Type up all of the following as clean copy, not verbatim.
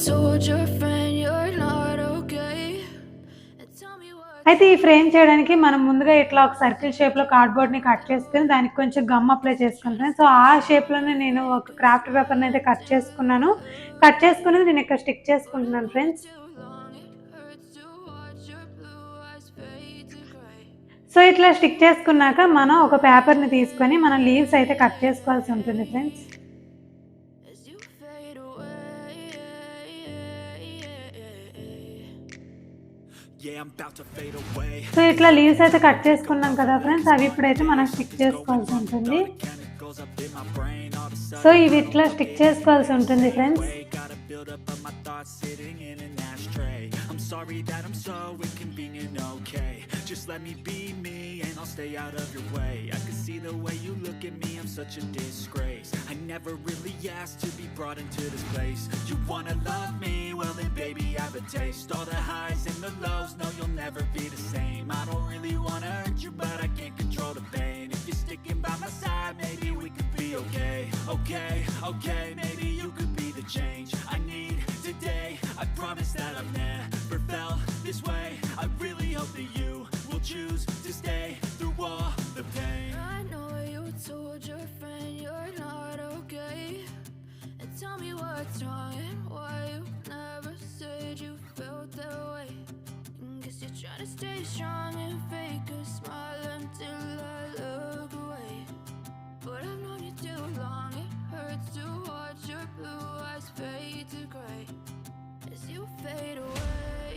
told your friend you're not okay. And tell me what. అయితే ఈ frame చేయడానికి మనం ముందుగా ఇట్లా ఒక సర్కిల్ షేప్లో కార్డ్బోర్డ్ని కట్ చేసుకుని దానికి కొంచెం గమ్ అప్లై చేసుకుంటాను. సో ఆ షేప్లోనే నేను ఒక క్రాఫ్ట్ పేపర్ని అయితే కట్ చేసుకున్నాను. కట్ చేసుకున్నది నేను ఇక్కడ స్టిక్ చేసుకుంటున్నాను ఫ్రెండ్స్. సో ఇట్లా స్టిక్ చేసుకున్నాక మనం ఒక పేపర్ని తీసుకొని మనం లీవ్స్ అయితే కట్ చేసుకోవాల్సి ఉంటుంది ఫ్రెండ్స్. సో ఇట్లా లీవ్స్ అయితే కట్ చేసుకున్నాం కదా ఫ్రెండ్స్, అవి ఇప్పుడైతే మనం స్టిక్ చేసుకోవాల్సి ఉంటుంది. సో ఇవి ఇట్లా స్టిక్ చేసుకోవాల్సి ఉంటుంది friends. Sorry that I'm so inconvenient, okay. Just let me be me and I'll stay out of your way. I can see the way you look at me, I'm such a disgrace. I never really asked to be brought into this place. You wanna love me? Well then baby I have a taste. All the highs and the lows, no you'll never be the same. I don't really wanna hurt you but I can't control the pain. If you're sticking by my side, maybe we could be okay. Okay, okay, maybe you could be the change I need today. I promise that I've never felt this way. I really hope that you will choose to stay through all the pain. I know you told your friend you're not okay. And tell me what's wrong and why you never said you felt that way. Guess you're trying to stay strong and fake a smile until I look away. But I've known you too long, it hurts to watch your blue eyes fade to gray as you fade away.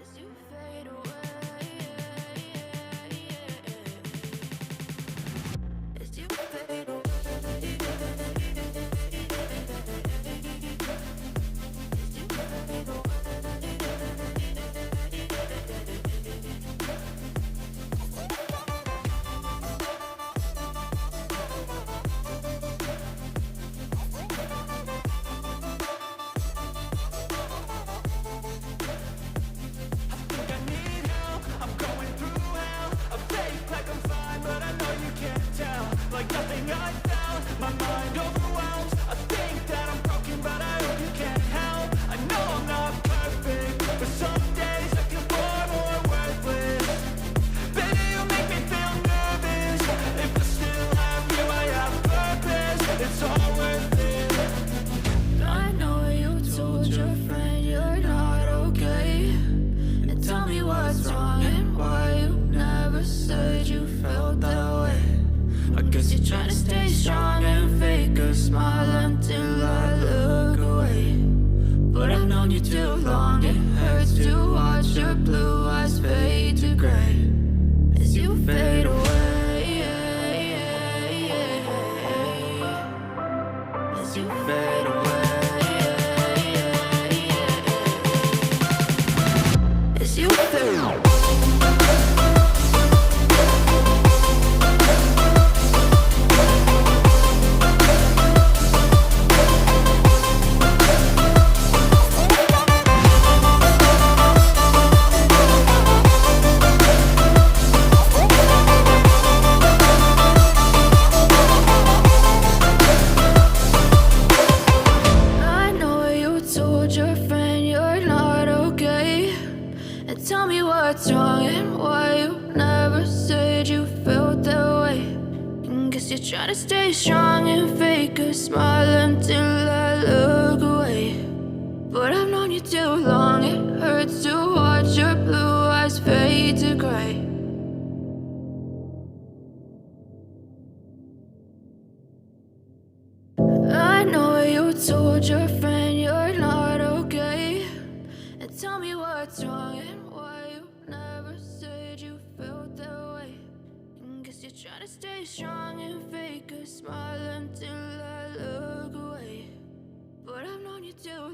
As you fade away. As you fade away. Like nothing I found, my mind overwhelms. I think that I'm broken, but I hope you can't help. I know I'm not perfect, but some days I feel far more worthless. Baby, you make me feel nervous. If I still have you, I have purpose. It's all worth it. I know you told your friend you're not okay. And tell me what's wrong and why you never said you felt that way. I guess you're trying to stay strong and fake a smile until I look away. But I've known you too long, it hurts to watch your blue eyes fade to gray as you fade away. As you fade away. As you fade away. Tell me what's wrong and why you never said you felt that way. Guess you're trying to stay strong and fake a smile until I look away. But I've known you too long, it hurts to watch your blue eyes fade to gray. I know you told your friend you're not okay. And tell me what's wrong and why you never said you felt that way. Guess you're trying to stay strong and fake a smile until I look away. But I've known you too